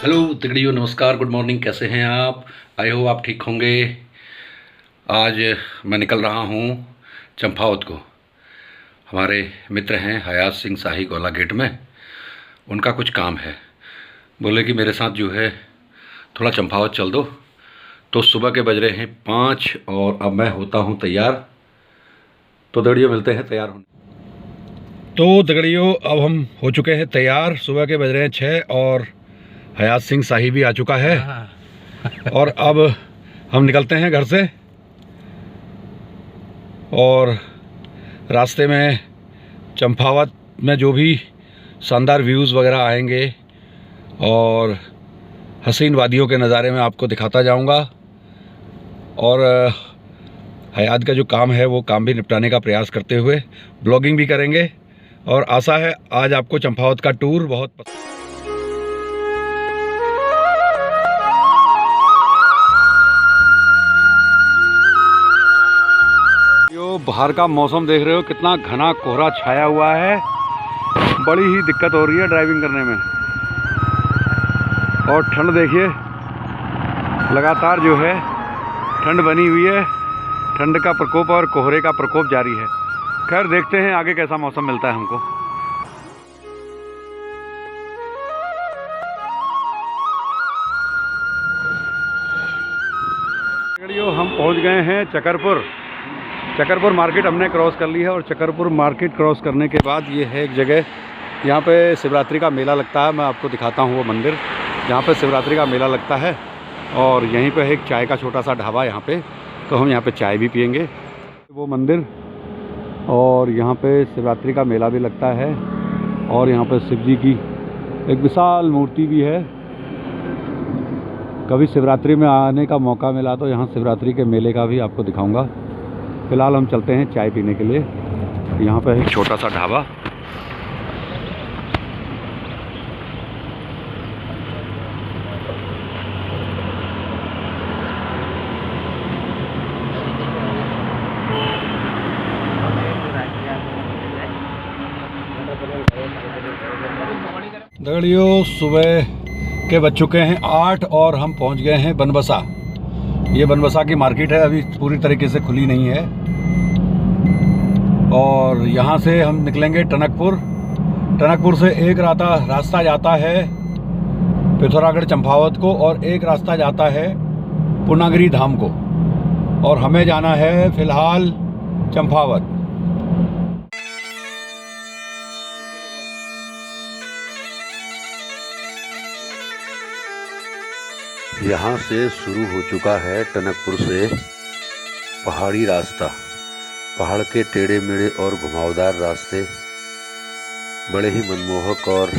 Hello तिगड़ियों, नमस्कार, good morning. कैसे हैं आप? आई होप आप ठीक होंगे। आज मैं निकल रहा हूँ चंपावत को। हमारे मित्र हैं हयात सिंह शाही गोला गेट में। उनका कुछ काम है, बोले कि मेरे साथ जो है थोड़ा चंपावत चल दो। तो सुबह के बज रहे हैं 5 और अब मैं होता हूँ तैयार। तो तिगड़ियों मिलते हैं तैयार होने। तो तिगड़ियों अब हम हो चुके हैं तैयार। सुबह के बज रहे हैं 6 और हयात सिंह शाही भी आ चुका है। और अब हम निकलते हैं घर से और रास्ते में चंपावत में जो भी शानदार व्यूज़ वगैरह आएंगे और हसीन वादियों के नज़ारे में आपको दिखाता जाऊंगा। और हयात का जो काम है वो काम भी निपटाने का प्रयास करते हुए ब्लॉगिंग भी करेंगे। और आशा है आज आपको चंपावत का टूर बहुत पसंद। बाहर का मौसम देख रहे हो, कितना घना कोहरा छाया हुआ है। बड़ी ही दिक्कत हो रही है ड्राइविंग करने में। और ठंड देखिए, लगातार जो है ठंड बनी हुई है। ठंड का प्रकोप और कोहरे का प्रकोप जारी है। खैर देखते हैं आगे कैसा मौसम मिलता है हमको। हम पहुंच गए हैं चकरपुर मार्केट हमने क्रॉस कर ली है। और चकरपुर मार्केट क्रॉस करने के बाद ये है एक जगह, यहाँ पे शिवरात्रि का मेला लगता है। मैं आपको दिखाता हूँ वो मंदिर जहाँ पे शिवरात्रि का मेला लगता है। और यहीं पे है एक चाय का छोटा सा ढाबा यहाँ पे, तो हम यहाँ पे चाय भी पियेंगे। वो मंदिर, और यहाँ पे शिवरात्रि का मेला भी लगता है। और यहाँ पे शिव जी की एक विशाल मूर्ति भी है। कभी शिवरात्रि में आने का मौका मिला तो यहाँ शिवरात्रि के मेले का भी आपको दिखाऊंगा। फ़िलहाल हम चलते हैं चाय पीने के लिए। यहाँ पे एक छोटा सा ढाबा। दगड़ियों सुबह के बज चुके हैं 8 और हम पहुँच गए हैं बनबसा। ये बनबसा की मार्केट है, अभी पूरी तरीके से खुली नहीं है। और यहाँ से हम निकलेंगे टनकपुर से एक रास्ता जाता है पिथौरागढ़ चंपावत को और एक रास्ता जाता है पूर्णागिरि धाम को। और हमें जाना है फ़िलहाल चंपावत। यहाँ से शुरू हो चुका है टनकपुर से पहाड़ी रास्ता। पहाड़ के टेढ़े मेढ़े और घुमावदार रास्ते बड़े ही मनमोहक और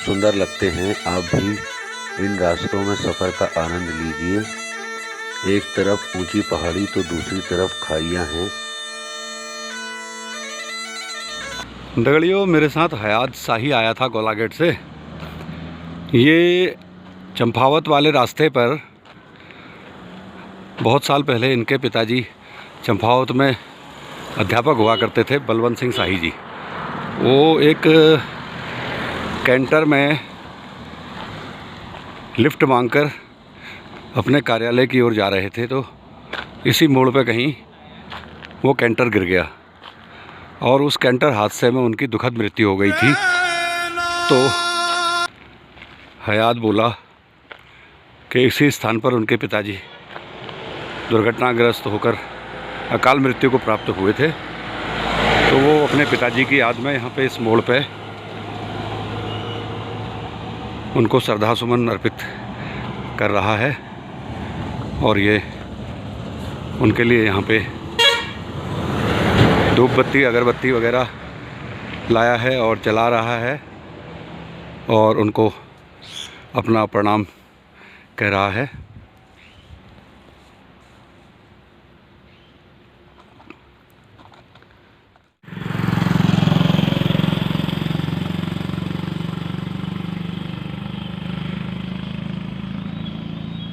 सुंदर लगते हैं। आप भी इन रास्तों में सफ़र का आनंद लीजिए। एक तरफ ऊंची पहाड़ी तो दूसरी तरफ खाइयाँ हैं। दगड़ियों मेरे साथ हयात शाही आया था गोला गेट से। ये चंपावत वाले रास्ते पर बहुत साल पहले इनके पिताजी चंपावत में अध्यापक हुआ करते थे, बलवंत सिंह शाही जी। वो एक कैंटर में लिफ्ट मांगकर अपने कार्यालय की ओर जा रहे थे, तो इसी मोड़ पे कहीं वो कैंटर गिर गया और उस कैंटर हादसे में उनकी दुखद मृत्यु हो गई थी। तो हयात बोला कि इसी स्थान पर उनके पिताजी दुर्घटनाग्रस्त होकर अकाल मृत्यु को प्राप्त हुए थे। तो वो अपने पिताजी की याद में यहाँ पे इस मोड़ पे उनको श्रद्धासुमन अर्पित कर रहा है। और ये उनके लिए यहाँ पे धूप बत्ती अगरबत्ती वगैरह लाया है और जला रहा है और उनको अपना प्रणाम कह रहा है।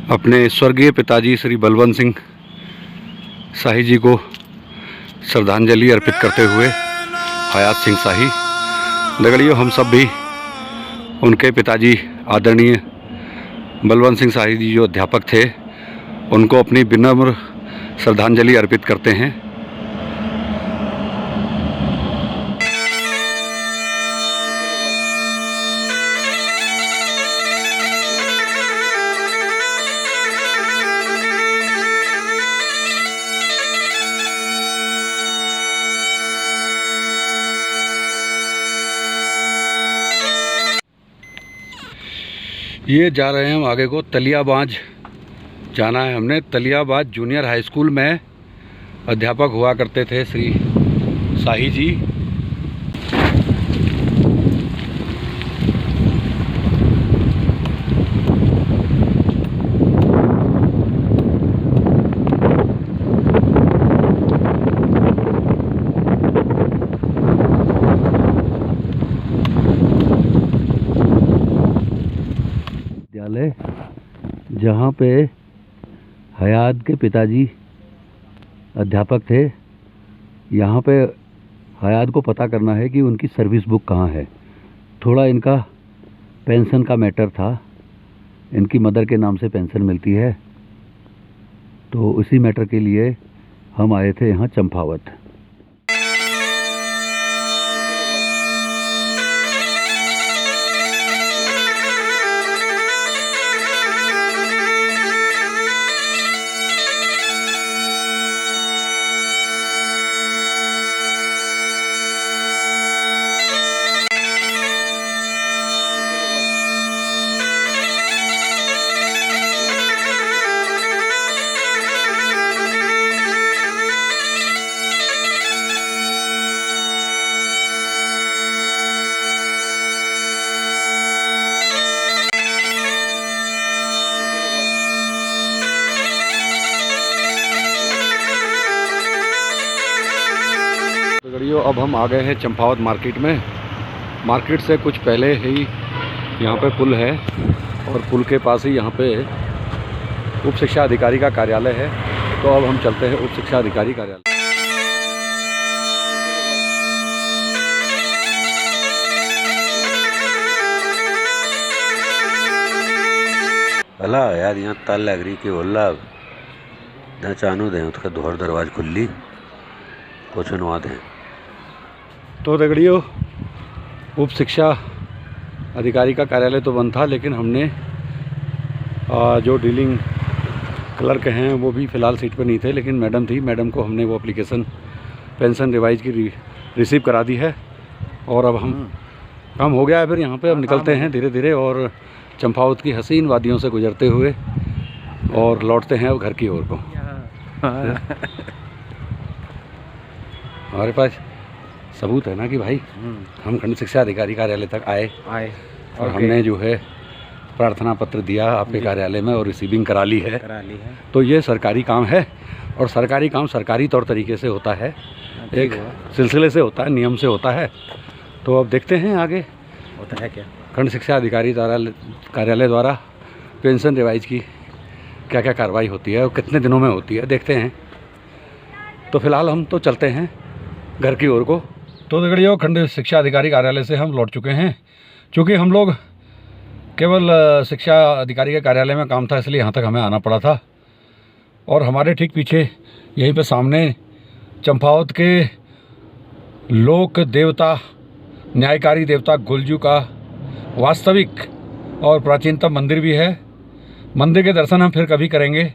अपने स्वर्गीय पिताजी श्री बलवंत सिंह शाही जी को श्रद्धांजलि अर्पित करते हुए हयात सिंह शाही। दगड़ियों हम सब भी उनके पिताजी आदरणीय बलवंत सिंह शाही जी जो अध्यापक थे उनको अपनी विनम्र श्रद्धांजलि अर्पित करते हैं। ये जा रहे हैं हम आगे को, तलियाबाज जाना है हमने। तलियाबाज जूनियर हाई स्कूल में अध्यापक हुआ करते थे श्री शाही जी। विद्यालय जहाँ पे हयात के पिताजी अध्यापक थे, यहाँ पे हयात को पता करना है कि उनकी सर्विस बुक कहाँ है। थोड़ा इनका पेंशन का मैटर था, इनकी मदर के नाम से पेंशन मिलती है, तो उसी मैटर के लिए हम आए थे यहाँ चंपावत। अब हम आ गए हैं चंपावत मार्केट में। मार्केट से कुछ पहले ही यहाँ पे पुल है और पुल के पास ही यहाँ पे उप शिक्षा अधिकारी का कार्यालय है। तो अब हम चलते हैं उप शिक्षा अधिकारी कार्यालय। भला यार यहाँ ताल लग रही कि बोला ना चानू दें उसका दोहर दरवाज खुली कुछ नवा दें। तो दगड़ियों, उप शिक्षा अधिकारी का कार्यालय तो बंद था, लेकिन हमने जो डीलिंग क्लर्क हैं वो भी फ़िलहाल सीट पर नहीं थे, लेकिन मैडम थी। मैडम को हमने वो एप्लीकेशन पेंशन रिवाइज की रिसीव करा दी है और अब हम काम हो गया है। फिर यहाँ पे अब निकलते हैं धीरे धीरे और चंपावत की हसीन वादियों से गुजरते हुए और लौटते हैं अब घर की ओर को। हमारे पास सबूत है ना कि भाई हम खंड शिक्षा अधिकारी कार्यालय तक आए और हमने जो है प्रार्थना पत्र दिया आपके कार्यालय में और रिसीविंग करा ली है। तो ये सरकारी काम है और सरकारी काम सरकारी तौर तरीके से होता है, एक सिलसिले से होता है, नियम से होता है। तो अब देखते हैं आगे होता है क्या। खंड शिक्षा अधिकारी कार्यालय द्वारा पेंशन रिवाइज की क्या क्या कार्रवाई होती है और कितने दिनों में होती है, देखते हैं। तो फिलहाल हम तो चलते हैं घर की ओर को। तो दगड़ियों, खंड शिक्षा अधिकारी कार्यालय से हम लौट चुके हैं। चूँकि हम लोग केवल शिक्षा अधिकारी के कार्यालय में काम था, इसलिए यहाँ तक हमें आना पड़ा था। और हमारे ठीक पीछे यहीं पे सामने चंपावत के लोक देवता, न्यायकारी देवता गुलजू का वास्तविक और प्राचीनतम मंदिर भी है। मंदिर के दर्शन हम फिर कभी करेंगे।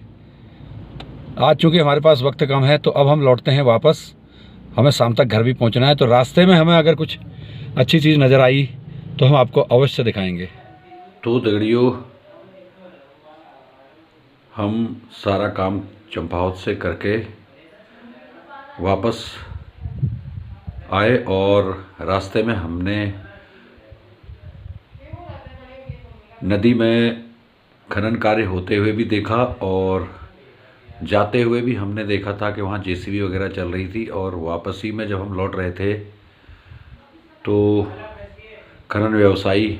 आज चूँकि हमारे पास वक्त कम है, तो अब हम लौटते हैं वापस। हमें शाम तक घर भी पहुंचना है, तो रास्ते में हमें अगर कुछ अच्छी चीज़ नज़र आई तो हम आपको अवश्य दिखाएंगे। तो दगड़ियों, हम सारा काम चंपावत से करके वापस आए और रास्ते में हमने नदी में खनन कार्य होते हुए भी देखा और जाते हुए भी हमने देखा था कि वहाँ जेसीबी वगैरह चल रही थी। और वापसी में जब हम लौट रहे थे तो खनन व्यवसायी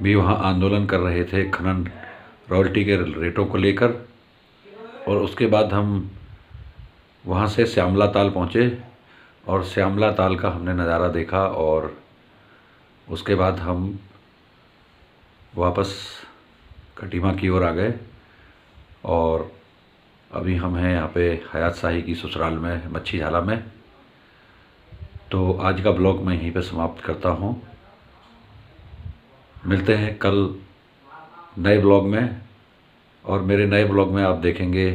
भी वहाँ आंदोलन कर रहे थे खनन रॉयल्टी के रेटों को लेकर। और उसके बाद हम वहाँ से श्यामला ताल पहुँचे और श्यामला ताल का हमने नज़ारा देखा और उसके बाद हम वापस खटीमा की ओर आ गए और अभी हम हैं यहाँ पे हयात शाही की ससुराल में, मच्छी झाला में। तो आज का ब्लॉग मैं यहीं पे समाप्त करता हूँ। मिलते हैं कल नए ब्लॉग में, और मेरे नए ब्लॉग में आप देखेंगे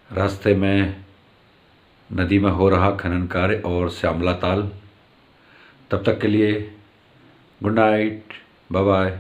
रास्ते में नदी में हो रहा खनन कार्य और श्यामला ताल। तब तक के लिए गुड नाइट, बाय बाय।